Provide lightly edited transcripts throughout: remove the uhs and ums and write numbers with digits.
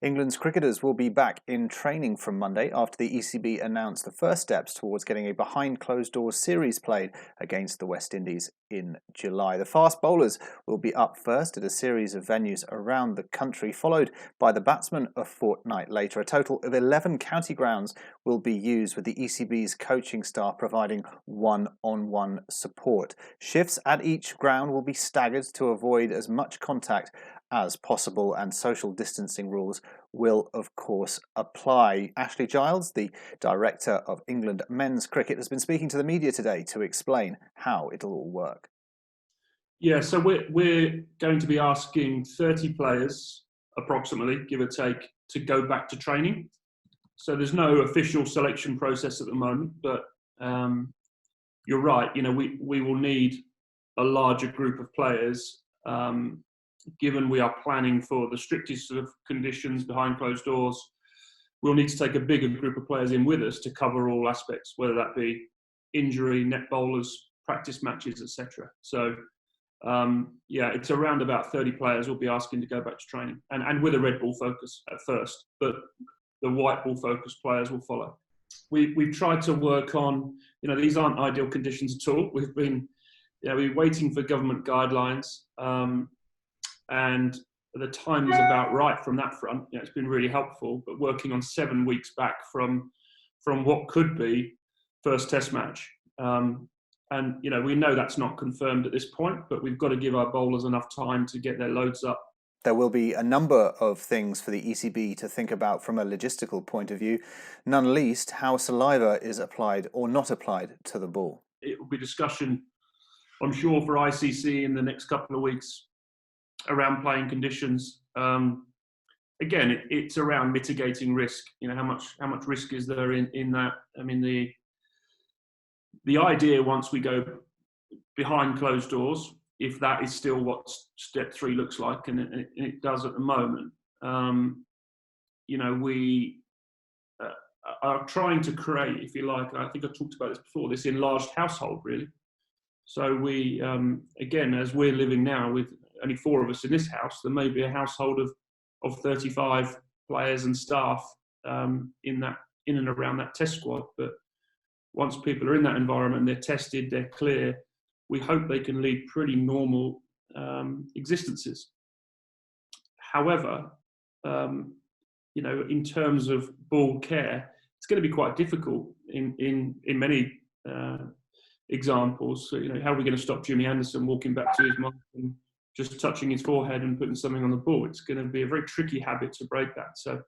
England's cricketers will be back in training from Monday after the ECB announced the first steps towards getting a behind-closed-doors series played against the West Indies in July. The fast bowlers will be up first at a series of venues around the country, followed by the batsmen a fortnight later. A total of 11 county grounds will be used, with the ECB's coaching staff providing one-on-one support. Shifts at each ground will be staggered to avoid as much contact as possible, and social distancing rules will of course apply. Ashley Giles, the director of England men's cricket, has been speaking to the media today to explain how it'll all work. Yeah, so we're going to be asking 30 players, approximately, give or take, to go back to training. So there's no official selection process at the moment, but you're right. You know, we will need a larger group of players. Given we are planning for the strictest sort of conditions behind closed doors, we'll need to take a bigger group of players in with us to cover all aspects, whether that be injury, net bowlers, practice matches, etc. So, it's around about 30 players we'll be asking to go back to training, and with a red ball focus at first, but the white ball focus players will follow. We've tried to work on, these aren't ideal conditions at all. We've been waiting for government guidelines. And the time is about right from that front. It's been really helpful, but working on 7 weeks back from what could be first test match. We know that's not confirmed at this point, but we've got to give our bowlers enough time to get their loads up. There will be a number of things for the ECB to think about from a logistical point of view, none least how saliva is applied or not applied to the ball. It will be discussion, I'm sure, for ICC in the next couple of weeks around playing conditions. Again, it's around mitigating risk. How much risk is there in that? I mean, the idea, once we go behind closed doors, if that is still what step 3 looks like, and it does at the moment, we are trying to create, if you like, I think I talked about this before, this enlarged household, really. So we, again, as we're living now with only 4 of us in this house, there may be a household of 35 players and staff in and around that test squad. But once people are in that environment, they're tested, they're clear, we hope they can lead pretty normal existences. However, in terms of ball care, it's going to be quite difficult in many examples. So, how are we going to stop Jimmy Anderson walking back to his mark and just touching his forehead and putting something on the ball? It's going to be a very tricky habit to break that. So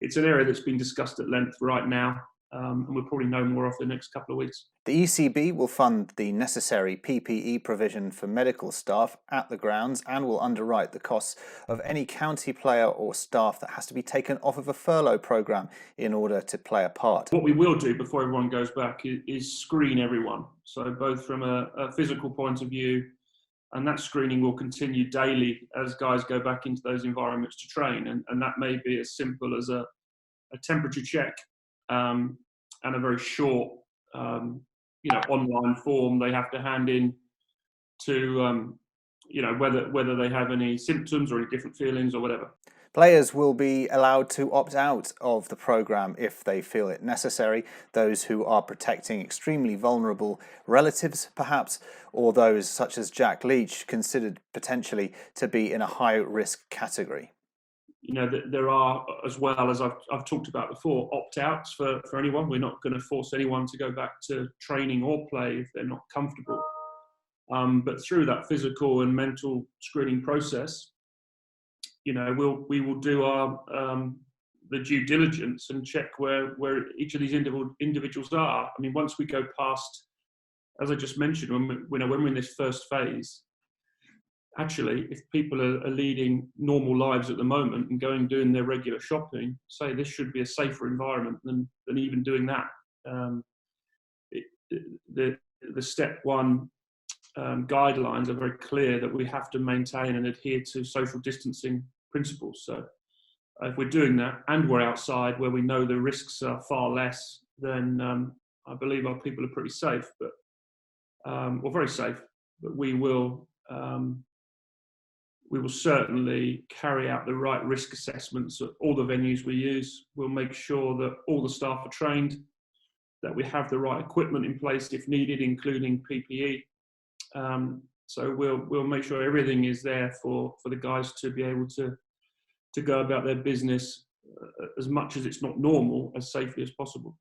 it's an area that's been discussed at length right now, and we'll probably know more over the next couple of weeks. The ECB will fund the necessary PPE provision for medical staff at the grounds and will underwrite the costs of any county player or staff that has to be taken off of a furlough programme in order to play a part. What we will do before everyone goes back is screen everyone. So both from a physical point of view, and that screening will continue daily as guys go back into those environments to train. And that may be as simple as a temperature check and a very short online form they have to hand in to whether they have any symptoms or any different feelings or whatever. Players will be allowed to opt out of the programme if they feel it necessary. Those who are protecting extremely vulnerable relatives, perhaps, or those such as Jack Leach, considered potentially to be in a high-risk category. There are, as well as I've talked about before, opt-outs for anyone. We're not going to force anyone to go back to training or play if they're not comfortable. But through that physical and mental screening process, we will do our the due diligence and check where each of these individuals are. I mean, once we go past, as I just mentioned, when we're in this first phase, actually, if people are leading normal lives at the moment and doing their regular shopping, say this should be a safer environment than even doing that. The step 1 guidelines are very clear that we have to maintain and adhere to social distancing principles. So if we're doing that and we're outside where we know the risks are far less, then I believe our people are pretty safe, very safe. But we will we will certainly carry out the right risk assessments at all the venues we use. We'll make sure that all the staff are trained, that we have the right equipment in place if needed, including PPE. So we'll make sure everything is there for the guys to be able to go about their business as much as it's not normal, as safely as possible.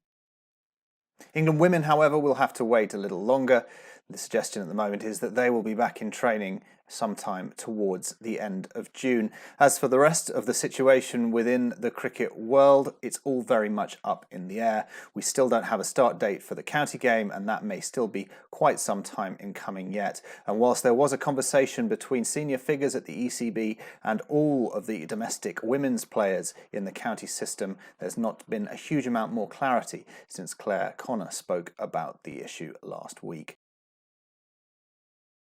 England women, however, will have to wait a little longer. The suggestion at the moment is that they will be back in training sometime towards the end of June. As for the rest of the situation within the cricket world, it's all very much up in the air. We still don't have a start date for the county game, and that may still be quite some time in coming yet. And whilst there was a conversation between senior figures at the ECB and all of the domestic women's players in the county system, there's not been a huge amount more clarity since Claire Connor spoke about the issue last week.